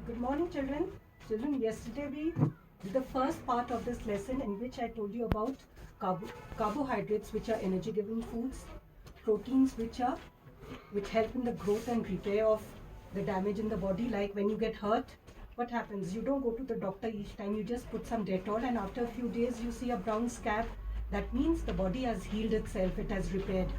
Good morning, children. Children, yesterday we did the first part of this lesson in which I told you about carbohydrates, which are energy-giving foods, proteins, which help in the growth and repair of the damage in the body. Like when you get hurt, what happens? You don't go to the doctor each time. You just put some Dettol, and after a few days, you see a brown scab. That means the body has healed itself. It has repaired.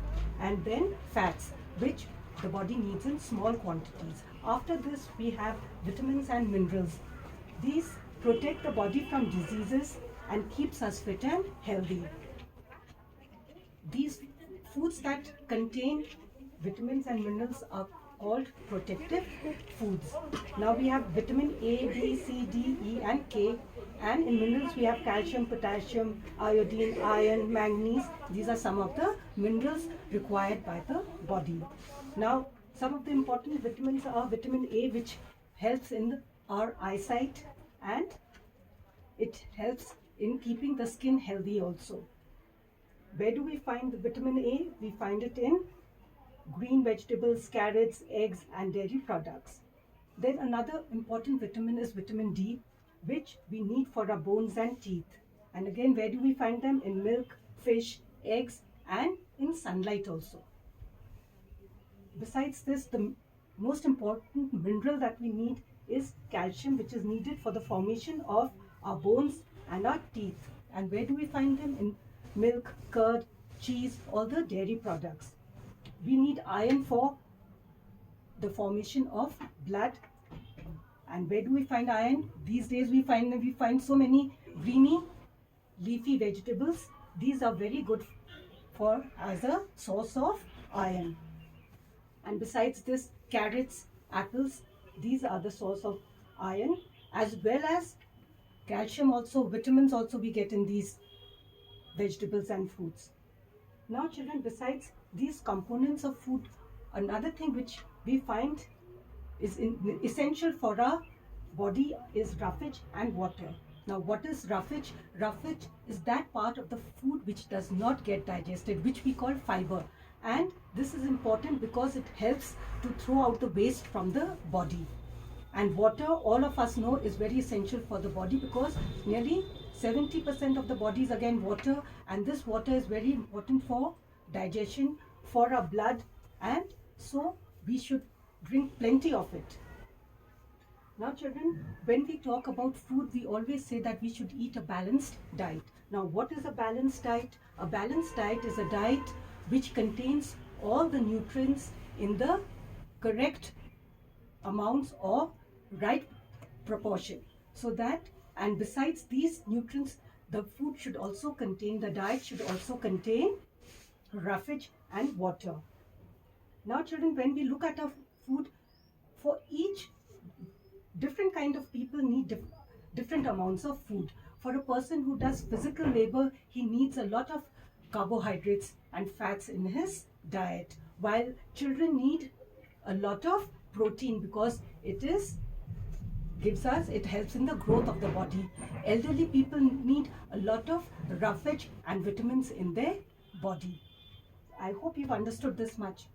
And then fats, which the body needs in small quantities. After this, we have vitamins and minerals. These protect the body from diseases and keeps us fit and healthy. These foods that contain vitamins and minerals are called protective foods. Now we have vitamin A, B, C, D, E and K, and in minerals we have calcium, potassium, iodine, iron, manganese. These are some of the minerals required by the body. Now some of the important vitamins are vitamin A, which helps in our eyesight and it helps in keeping the skin healthy also. Where do we find the vitamin A? We find it in green vegetables, carrots, eggs and dairy products. Then another important vitamin is vitamin D, which we need for our bones and teeth. And again, where do we find them? In milk, fish, eggs and in sunlight also. Besides this, the most important mineral that we need is calcium, which is needed for the formation of our bones and our teeth. And where do we find them? In milk, curd, cheese, all the dairy products. We need iron for the formation of blood. And where do we find iron? These days we find so many greeny leafy vegetables. These are very good for as a source of iron. And besides this, carrots, apples, these are the source of iron, as well as calcium also, vitamins also we get in these vegetables and fruits. Now children, besides these components of food, another thing which we find is essential for our body is roughage and water. Now what is roughage? Roughage is that part of the food which does not get digested, which we call fiber. And this is important because it helps to throw out the waste from the body. And water, all of us know, is very essential for the body because nearly 70% of the body is again water, and this water is very important for digestion, for our blood, and so we should drink plenty of it. Now children, when we talk about food, we always say that we should eat a balanced diet. Now what is a balanced diet? A balanced diet is a diet which contains all the nutrients in the correct amounts or right proportion. So that, and besides these nutrients, the food should also contain, the diet should also contain roughage and water. Now children, when we look at our food, for each different kind of people need different amounts of food. For a person who does physical labor, he needs a lot of carbohydrates and fats in his diet, while children need a lot of protein because it helps in the growth of the body. Elderly people need a lot of roughage and vitamins in their body. I hope you've understood this much.